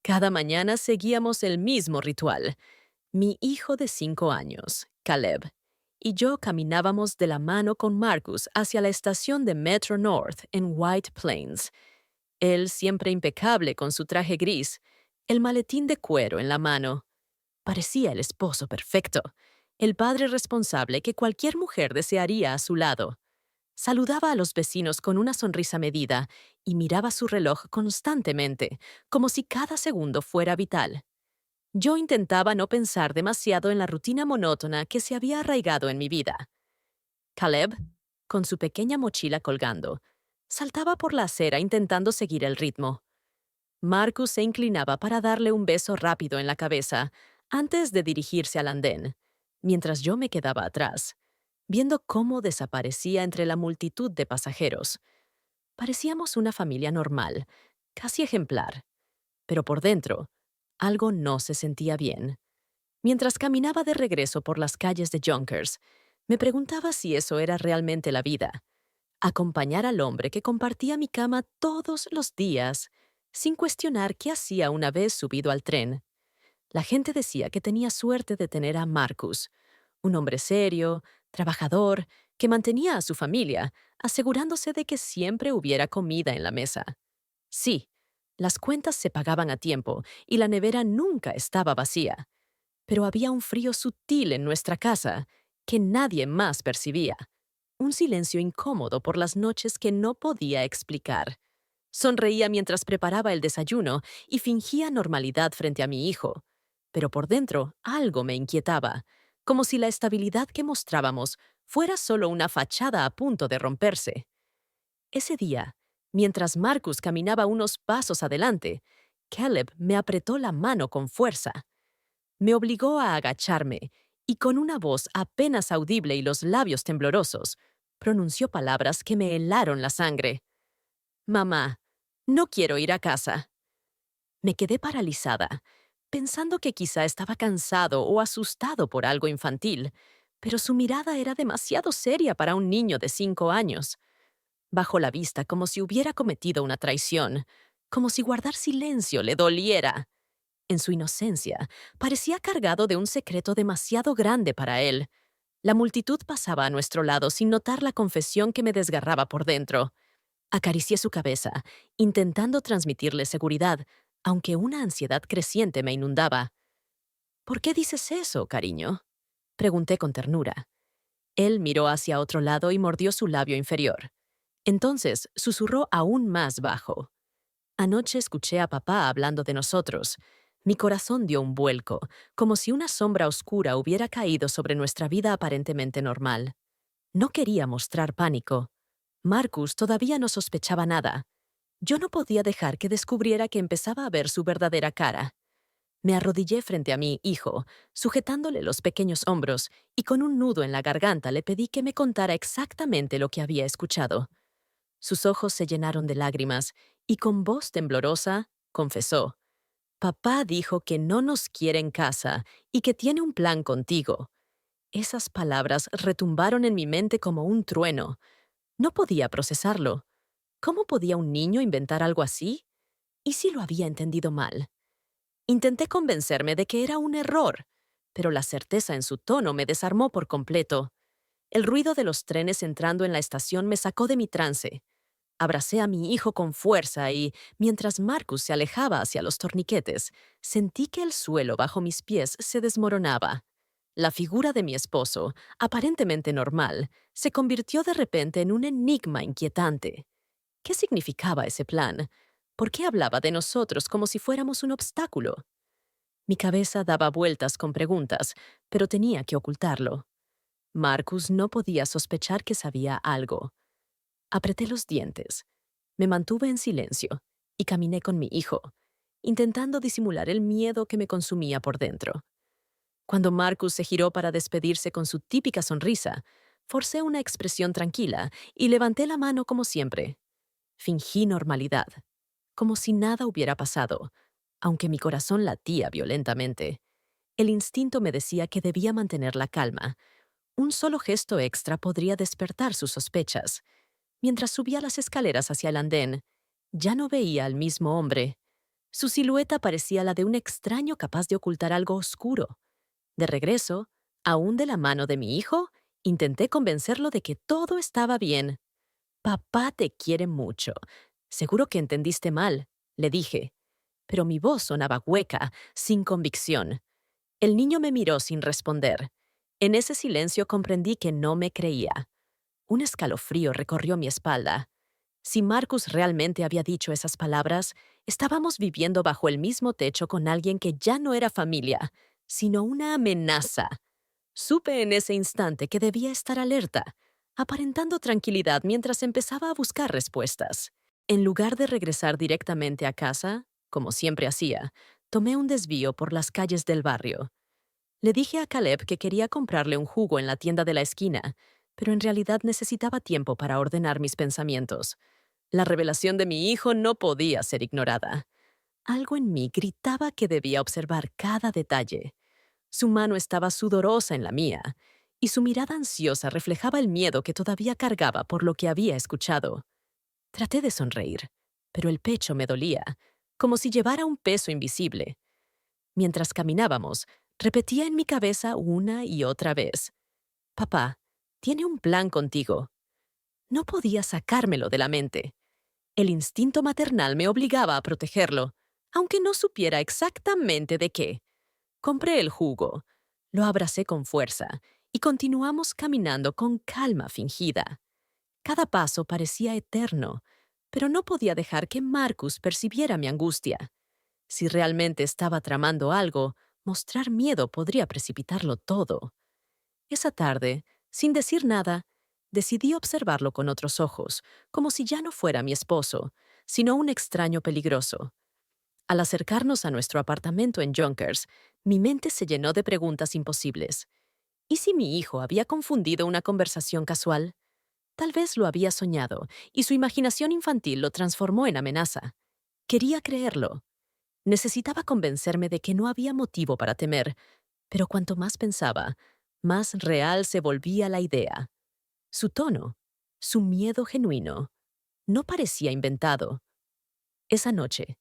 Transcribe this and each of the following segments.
Cada mañana seguíamos el mismo ritual. Mi hijo de 5 años, Caleb, y yo caminábamos de la mano con Marcus hacia la estación de Metro North en White Plains. Él siempre impecable con su traje gris, el maletín de cuero en la mano. Parecía el esposo perfecto, el padre responsable que cualquier mujer desearía a su lado. Saludaba a los vecinos con una sonrisa medida y miraba su reloj constantemente, como si cada segundo fuera vital. Yo intentaba no pensar demasiado en la rutina monótona que se había arraigado en mi vida. Caleb, con su pequeña mochila colgando, saltaba por la acera intentando seguir el ritmo. Marcus se inclinaba para darle un beso rápido en la cabeza antes de dirigirse al andén, mientras yo me quedaba atrás, viendo cómo desaparecía entre la multitud de pasajeros. Parecíamos una familia normal, casi ejemplar, pero por dentro, algo no se sentía bien. Mientras caminaba de regreso por las calles de Yonkers, me preguntaba si eso era realmente la vida. Acompañar al hombre que compartía mi cama todos los días, sin cuestionar qué hacía una vez subido al tren. La gente decía que tenía suerte de tener a Marcus, un hombre serio, trabajador, que mantenía a su familia, asegurándose de que siempre hubiera comida en la mesa. Sí, las cuentas se pagaban a tiempo y la nevera nunca estaba vacía, pero había un frío sutil en nuestra casa que nadie más percibía. Un silencio incómodo por las noches que no podía explicar. Sonreía mientras preparaba el desayuno y fingía normalidad frente a mi hijo. Pero por dentro algo me inquietaba, como si la estabilidad que mostrábamos fuera solo una fachada a punto de romperse. Ese día, mientras Marcus caminaba unos pasos adelante, Caleb me apretó la mano con fuerza. Me obligó a agacharme y con una voz apenas audible y los labios temblorosos, pronunció palabras que me helaron la sangre. Mamá, no quiero ir a casa. Me quedé paralizada, pensando que quizá estaba cansado o asustado por algo infantil, pero su mirada era demasiado seria para un niño de 5 años. Bajó la vista como si hubiera cometido una traición, como si guardar silencio le doliera. En su inocencia, parecía cargado de un secreto demasiado grande para él. La multitud pasaba a nuestro lado sin notar la confesión que me desgarraba por dentro. Acaricié su cabeza, intentando transmitirle seguridad, aunque una ansiedad creciente me inundaba. ¿Por qué dices eso, cariño? Pregunté con ternura. Él miró hacia otro lado y mordió su labio inferior. Entonces susurró aún más bajo. Anoche escuché a papá hablando de nosotros. Mi corazón dio un vuelco, como si una sombra oscura hubiera caído sobre nuestra vida aparentemente normal. No quería mostrar pánico. Marcus todavía no sospechaba nada. Yo no podía dejar que descubriera que empezaba a ver su verdadera cara. Me arrodillé frente a mi hijo, sujetándole los pequeños hombros, y con un nudo en la garganta le pedí que me contara exactamente lo que había escuchado. Sus ojos se llenaron de lágrimas, y con voz temblorosa, confesó: Papá dijo que no nos quiere en casa y que tiene un plan contigo. Esas palabras retumbaron en mi mente como un trueno. No podía procesarlo. ¿Cómo podía un niño inventar algo así? ¿Y si lo había entendido mal? Intenté convencerme de que era un error, pero la certeza en su tono me desarmó por completo. El ruido de los trenes entrando en la estación me sacó de mi trance. Abracé a mi hijo con fuerza y, mientras Marcus se alejaba hacia los torniquetes, sentí que el suelo bajo mis pies se desmoronaba. La figura de mi esposo, aparentemente normal, se convirtió de repente en un enigma inquietante. ¿Qué significaba ese plan? ¿Por qué hablaba de nosotros como si fuéramos un obstáculo? Mi cabeza daba vueltas con preguntas, pero tenía que ocultarlo. Marcus no podía sospechar que sabía algo. Apreté los dientes. Me mantuve en silencio y caminé con mi hijo, intentando disimular el miedo que me consumía por dentro. Cuando Marcus se giró para despedirse con su típica sonrisa, forcé una expresión tranquila y levanté la mano como siempre. Fingí normalidad, como si nada hubiera pasado, aunque mi corazón latía violentamente. El instinto me decía que debía mantener la calma. Un solo gesto extra podría despertar sus sospechas. Mientras subía las escaleras hacia el andén, ya no veía al mismo hombre. Su silueta parecía la de un extraño capaz de ocultar algo oscuro. De regreso, aún de la mano de mi hijo, intenté convencerlo de que todo estaba bien. Papá te quiere mucho. Seguro que entendiste mal, le dije, pero mi voz sonaba hueca, sin convicción. El niño me miró sin responder. En ese silencio comprendí que no me creía. Un escalofrío recorrió mi espalda. Si Marcus realmente había dicho esas palabras, estábamos viviendo bajo el mismo techo con alguien que ya no era familia, sino una amenaza. Supe en ese instante que debía estar alerta, aparentando tranquilidad mientras empezaba a buscar respuestas. En lugar de regresar directamente a casa, como siempre hacía, tomé un desvío por las calles del barrio. Le dije a Caleb que quería comprarle un jugo en la tienda de la esquina, pero en realidad necesitaba tiempo para ordenar mis pensamientos. La revelación de mi hijo no podía ser ignorada. Algo en mí gritaba que debía observar cada detalle. Su mano estaba sudorosa en la mía, y su mirada ansiosa reflejaba el miedo que todavía cargaba por lo que había escuchado. Traté de sonreír, pero el pecho me dolía, como si llevara un peso invisible. Mientras caminábamos, repetía en mi cabeza una y otra vez: Papá, tiene un plan contigo. No podía sacármelo de la mente. El instinto maternal me obligaba a protegerlo, aunque no supiera exactamente de qué. Compré el jugo, lo abracé con fuerza y continuamos caminando con calma fingida. Cada paso parecía eterno, pero no podía dejar que Marcus percibiera mi angustia. Si realmente estaba tramando algo, mostrar miedo podría precipitarlo todo. Esa tarde, sin decir nada, decidí observarlo con otros ojos, como si ya no fuera mi esposo, sino un extraño peligroso. Al acercarnos a nuestro apartamento en Yonkers, mi mente se llenó de preguntas imposibles. ¿Y si mi hijo había confundido una conversación casual? Tal vez lo había soñado, y su imaginación infantil lo transformó en amenaza. Quería creerlo. Necesitaba convencerme de que no había motivo para temer, pero cuanto más pensaba, más real se volvía la idea. Su tono, su miedo genuino, no parecía inventado. Esa noche,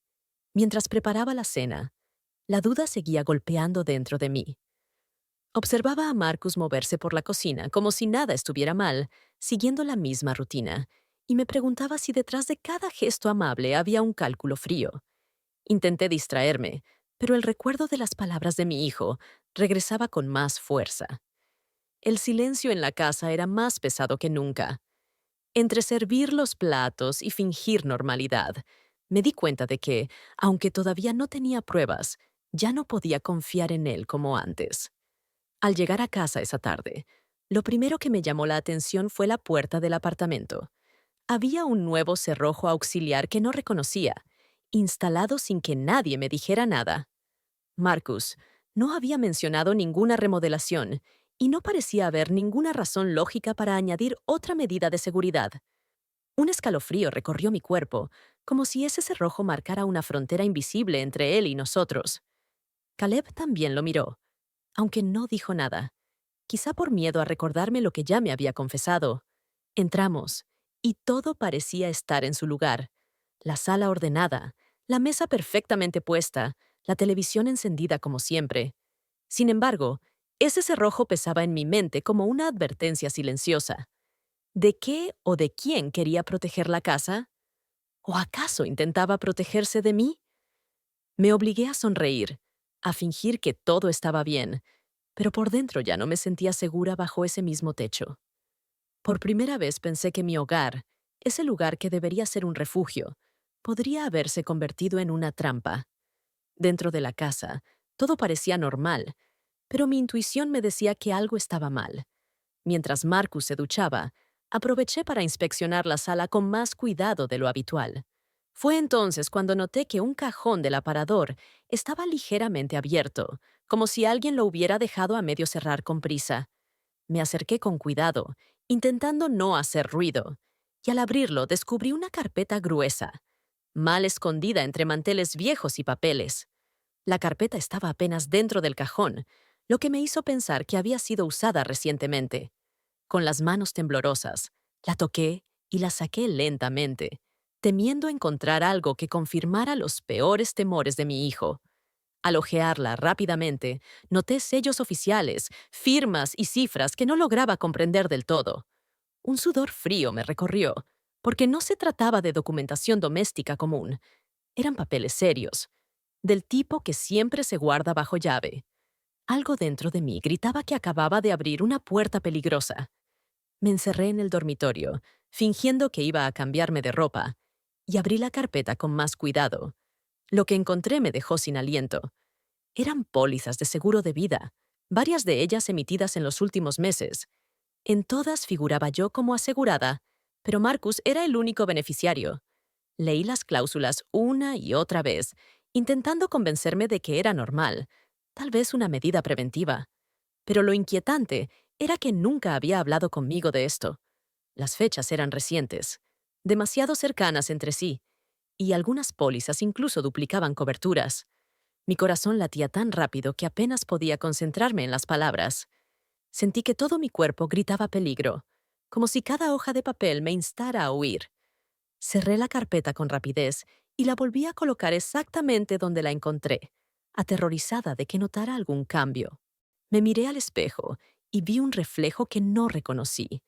mientras preparaba la cena, la duda seguía golpeando dentro de mí. Observaba a Marcus moverse por la cocina como si nada estuviera mal, siguiendo la misma rutina, y me preguntaba si detrás de cada gesto amable había un cálculo frío. Intenté distraerme, pero el recuerdo de las palabras de mi hijo regresaba con más fuerza. El silencio en la casa era más pesado que nunca. Entre servir los platos y fingir normalidad, me di cuenta de que, aunque todavía no tenía pruebas, ya no podía confiar en él como antes. Al llegar a casa esa tarde, lo primero que me llamó la atención fue la puerta del apartamento. Había un nuevo cerrojo auxiliar que no reconocía, instalado sin que nadie me dijera nada. Marcus no había mencionado ninguna remodelación y no parecía haber ninguna razón lógica para añadir otra medida de seguridad. Un escalofrío recorrió mi cuerpo, como si ese cerrojo marcara una frontera invisible entre él y nosotros. Caleb también lo miró, aunque no dijo nada, quizá por miedo a recordarme lo que ya me había confesado. Entramos, y todo parecía estar en su lugar. La sala ordenada, la mesa perfectamente puesta, la televisión encendida como siempre. Sin embargo, ese cerrojo pesaba en mi mente como una advertencia silenciosa. ¿De qué o de quién quería proteger la casa? ¿O acaso intentaba protegerse de mí? Me obligué a sonreír, a fingir que todo estaba bien, pero por dentro ya no me sentía segura bajo ese mismo techo. Por primera vez pensé que mi hogar, ese lugar que debería ser un refugio, podría haberse convertido en una trampa. Dentro de la casa, todo parecía normal, pero mi intuición me decía que algo estaba mal. Mientras Marcus se duchaba, aproveché para inspeccionar la sala con más cuidado de lo habitual. Fue entonces cuando noté que un cajón del aparador estaba ligeramente abierto, como si alguien lo hubiera dejado a medio cerrar con prisa. Me acerqué con cuidado, intentando no hacer ruido, y al abrirlo descubrí una carpeta gruesa, mal escondida entre manteles viejos y papeles. La carpeta estaba apenas dentro del cajón, lo que me hizo pensar que había sido usada recientemente. Con las manos temblorosas, la toqué y la saqué lentamente. temiendo encontrar algo que confirmara los peores temores de mi hijo. Al hojearla rápidamente, noté sellos oficiales, firmas y cifras que no lograba comprender del todo. Un sudor frío me recorrió, porque no se trataba de documentación doméstica común. Eran papeles serios, del tipo que siempre se guarda bajo llave. Algo dentro de mí gritaba que acababa de abrir una puerta peligrosa. Me encerré en el dormitorio, fingiendo que iba a cambiarme de ropa, y abrí la carpeta con más cuidado. Lo que encontré me dejó sin aliento. Eran pólizas de seguro de vida, varias de ellas emitidas en los últimos meses. En todas figuraba yo como asegurada, pero Marcus era el único beneficiario. Leí las cláusulas una y otra vez, intentando convencerme de que era normal, tal vez una medida preventiva. Pero lo inquietante era que nunca había hablado conmigo de esto. Las fechas eran recientes, demasiado cercanas entre sí, y algunas pólizas incluso duplicaban coberturas. Mi corazón latía tan rápido que apenas podía concentrarme en las palabras. Sentí que todo mi cuerpo gritaba peligro, como si cada hoja de papel me instara a huir. Cerré la carpeta con rapidez y la volví a colocar exactamente donde la encontré, aterrorizada de que notara algún cambio. Me miré al espejo y vi un reflejo que no reconocí,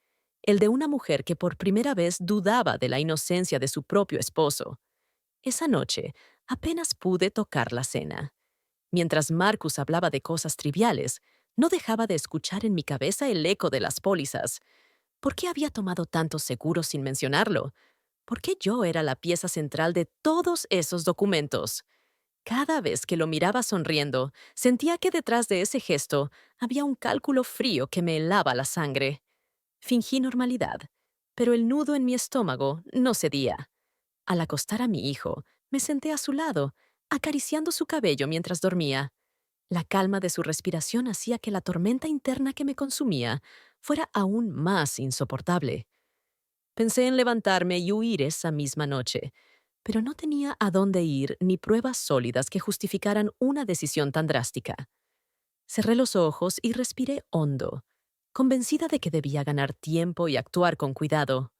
el de una mujer que por primera vez dudaba de la inocencia de su propio esposo. Esa noche apenas pude tocar la cena. Mientras Marcus hablaba de cosas triviales, no dejaba de escuchar en mi cabeza el eco de las pólizas. ¿Por qué había tomado tantos seguros sin mencionarlo? ¿Por qué yo era la pieza central de todos esos documentos? Cada vez que lo miraba sonriendo, sentía que detrás de ese gesto había un cálculo frío que me helaba la sangre. Fingí normalidad, pero el nudo en mi estómago no cedía. Al acostar a mi hijo, me senté a su lado, acariciando su cabello mientras dormía. La calma de su respiración hacía que la tormenta interna que me consumía fuera aún más insoportable. Pensé en levantarme y huir esa misma noche, pero no tenía a dónde ir ni pruebas sólidas que justificaran una decisión tan drástica. Cerré los ojos y respiré hondo, convencida de que debía ganar tiempo y actuar con cuidado.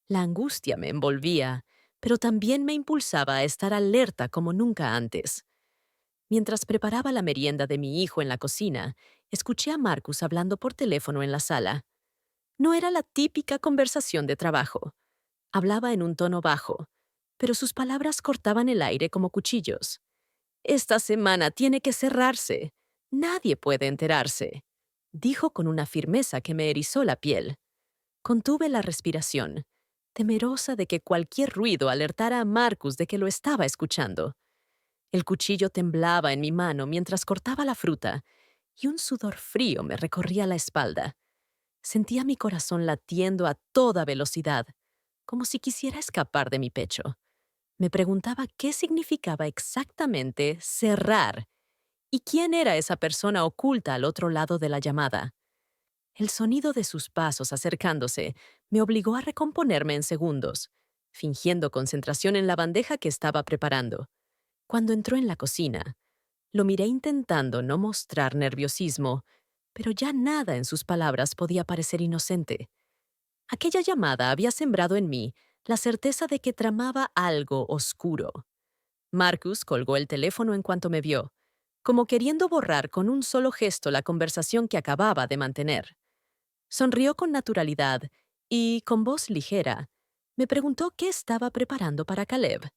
La angustia me envolvía, pero también me impulsaba a estar alerta como nunca antes. Mientras preparaba la merienda de mi hijo en la cocina, escuché a Marcus hablando por teléfono en la sala. No era la típica conversación de trabajo. Hablaba en un tono bajo, pero sus palabras cortaban el aire como cuchillos. Esta semana tiene que cerrarse. Nadie puede enterarse, dijo con una firmeza que me erizó la piel. Contuve la respiración, temerosa de que cualquier ruido alertara a Marcus de que lo estaba escuchando. El cuchillo temblaba en mi mano mientras cortaba la fruta, y un sudor frío me recorría la espalda. Sentía mi corazón latiendo a toda velocidad, como si quisiera escapar de mi pecho. Me preguntaba qué significaba exactamente cerrar y quién era esa persona oculta al otro lado de la llamada. El sonido de sus pasos acercándose me obligó a recomponerme en segundos, fingiendo concentración en la bandeja que estaba preparando. Cuando entró en la cocina, lo miré intentando no mostrar nerviosismo, pero ya nada en sus palabras podía parecer inocente. Aquella llamada había sembrado en mí la certeza de que tramaba algo oscuro. Marcus colgó el teléfono en cuanto me vio, como queriendo borrar con un solo gesto la conversación que acababa de mantener. Sonrió con naturalidad y, con voz ligera, me preguntó qué estaba preparando para Caleb.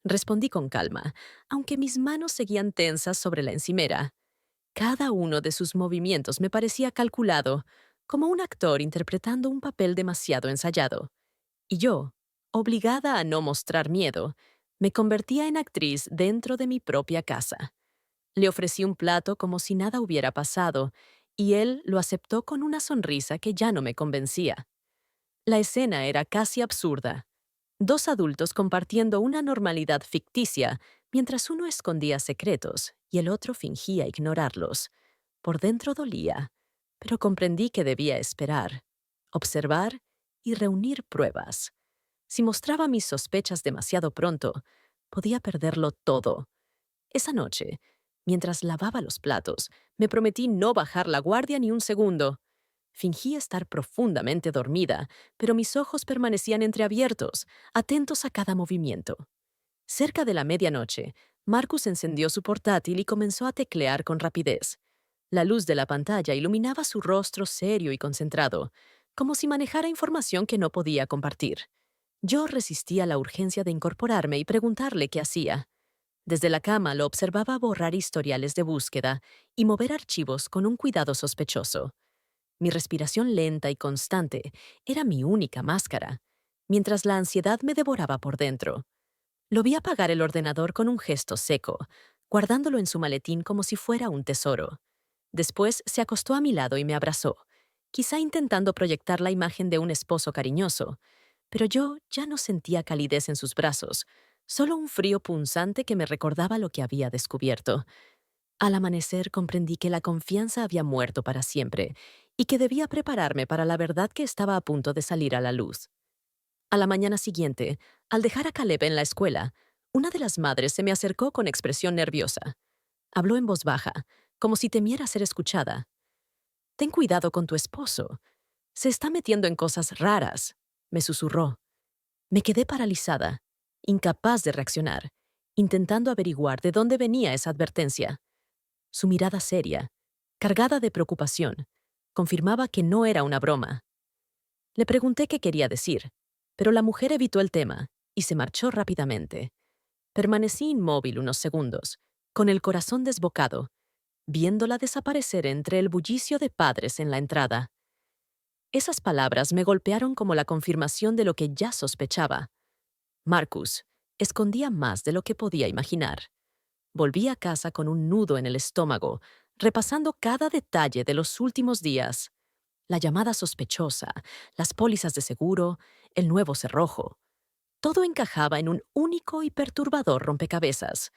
Respondí con calma, aunque mis manos seguían tensas sobre la encimera. Cada uno de sus movimientos me parecía calculado, como un actor interpretando un papel demasiado ensayado. Y yo, obligada a no mostrar miedo, me convertía en actriz dentro de mi propia casa. Le ofrecí un plato como si nada hubiera pasado, y él lo aceptó con una sonrisa que ya no me convencía. La escena era casi absurda. Dos adultos compartiendo una normalidad ficticia, mientras uno escondía secretos y el otro fingía ignorarlos. Por dentro dolía, pero comprendí que debía esperar, observar y reunir pruebas. Si mostraba mis sospechas demasiado pronto, podía perderlo todo. Esa noche, mientras lavaba los platos, me prometí no bajar la guardia ni un segundo. Fingí estar profundamente dormida, pero mis ojos permanecían entreabiertos, atentos a cada movimiento. Cerca de la medianoche, Marcus encendió su portátil y comenzó a teclear con rapidez. La luz de la pantalla iluminaba su rostro serio y concentrado, como si manejara información que no podía compartir. Yo resistía la urgencia de incorporarme y preguntarle qué hacía. Desde la cama lo observaba borrar historiales de búsqueda y mover archivos con un cuidado sospechoso. Mi respiración lenta y constante era mi única máscara, mientras la ansiedad me devoraba por dentro. Lo vi apagar el ordenador con un gesto seco, guardándolo en su maletín como si fuera un tesoro. Después se acostó a mi lado y me abrazó, quizá intentando proyectar la imagen de un esposo cariñoso, pero yo ya no sentía calidez en sus brazos, solo un frío punzante que me recordaba lo que había descubierto. Al amanecer comprendí que la confianza había muerto para siempre y que debía prepararme para la verdad que estaba a punto de salir a la luz. A la mañana siguiente, al dejar a Caleb en la escuela, una de las madres se me acercó con expresión nerviosa. Habló en voz baja, como si temiera ser escuchada. «Ten cuidado con tu esposo. Se está metiendo en cosas raras», me susurró. Me quedé paralizada, incapaz de reaccionar, intentando averiguar de dónde venía esa advertencia. Su mirada seria, cargada de preocupación, confirmaba que no era una broma. Le pregunté qué quería decir, pero la mujer evitó el tema y se marchó rápidamente. Permanecí inmóvil unos segundos, con el corazón desbocado, viéndola desaparecer entre el bullicio de padres en la entrada. Esas palabras me golpearon como la confirmación de lo que ya sospechaba. Marcus escondía más de lo que podía imaginar. Volví a casa con un nudo en el estómago, repasando cada detalle de los últimos días. La llamada sospechosa, las pólizas de seguro, el nuevo cerrojo. Todo encajaba en un único y perturbador rompecabezas,